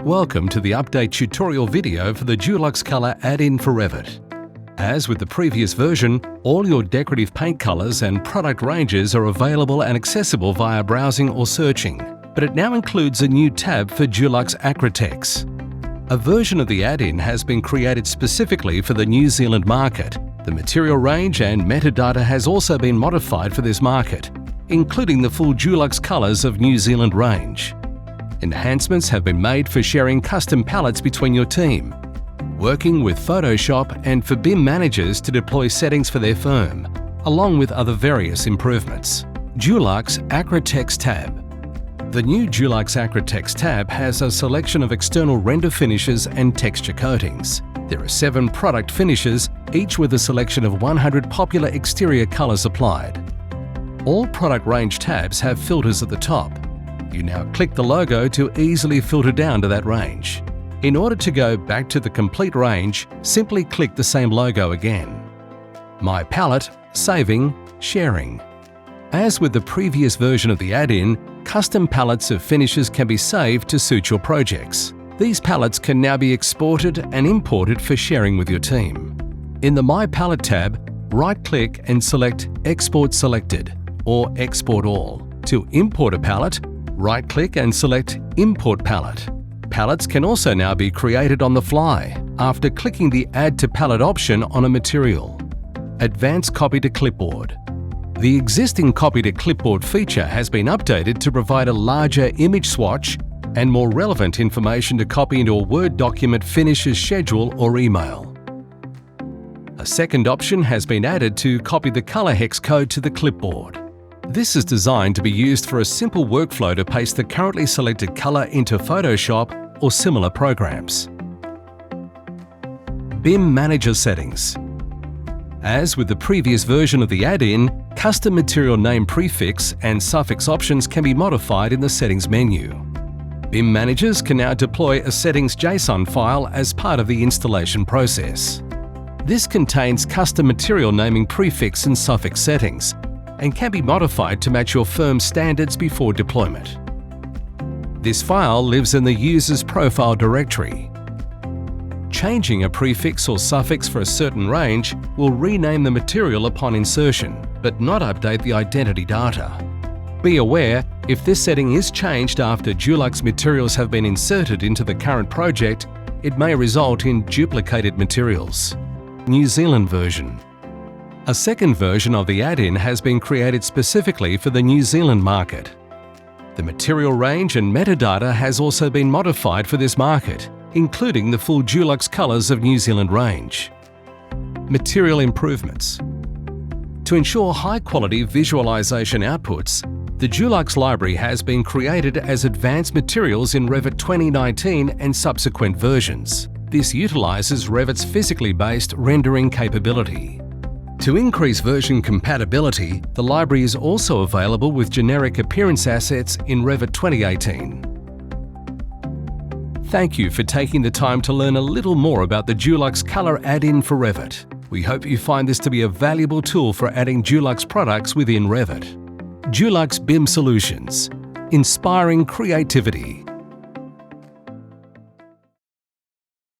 Welcome to the update tutorial video for the Dulux Color add-in for Revit. As with the previous version, all your decorative paint colors and product ranges are available and accessible via browsing or searching, but it now includes a new tab for Dulux Acritex. A version of the add-in has been created specifically for the New Zealand market. The material range and metadata has also been modified for this market, including the full Dulux colors of New Zealand range. Enhancements have been made for sharing custom palettes between your team, working with Photoshop and for Bim managers to deploy settings for their firm, along with other various improvements. Dulux Acritex Tab. The new Dulux Acritex Tab has a selection of external render finishes and texture coatings. There are 7 product finishes, each with a selection of 100 popular exterior colors applied. All product range tabs have filters at the top. You now click the logo to easily filter down to that range. In order to go back to the complete range, simply click the same logo again. My Palette, Saving, Sharing. As with the previous version of the add-in, custom palettes of finishes can be saved to suit your projects. These palettes can now be exported and imported for sharing with your team. In the My Palette tab, right-click and select Export Selected or Export All. To import a palette, right-click and select Import Palette. Palettes can also now be created on the fly after clicking the Add to Palette option on a material. Advanced Copy to Clipboard. The existing Copy to Clipboard feature has been updated to provide a larger image swatch and more relevant information to copy into a Word document finish as schedule or email. A second option has been added to copy the color hex code to the clipboard. This is designed to be used for a simple workflow to paste the currently selected color into Photoshop or similar programs. Bim Manager Settings. As with the previous version of the add-in, custom material name prefix and suffix options can be modified in the Settings menu. Bim managers can now deploy a settings Json file as part of the installation process. This contains custom material naming prefix and suffix settings, and can be modified to match your firm's standards before deployment. This file lives in the user's profile directory. Changing a prefix or suffix for a certain range will rename the material upon insertion, but not update the identity data. Be aware, if this setting is changed after Dulux materials have been inserted into the current project, it may result in duplicated materials. New Zealand version. A second version of the add-in has been created specifically for the New Zealand market. The material range and metadata has also been modified for this market, including the full Dulux colors of New Zealand range. Material improvements. To ensure high-quality visualization outputs, the Dulux library has been created as advanced materials in Revit 2019 and subsequent versions. This utilizes Revit's physically based rendering capability. To increase version compatibility, the library is also available with generic appearance assets in Revit 2018. Thank you for taking the time to learn a little more about the Dulux Color add-in for Revit. We hope you find this to be a valuable tool for adding Dulux products within Revit. Dulux BIM Solutions. Inspiring creativity.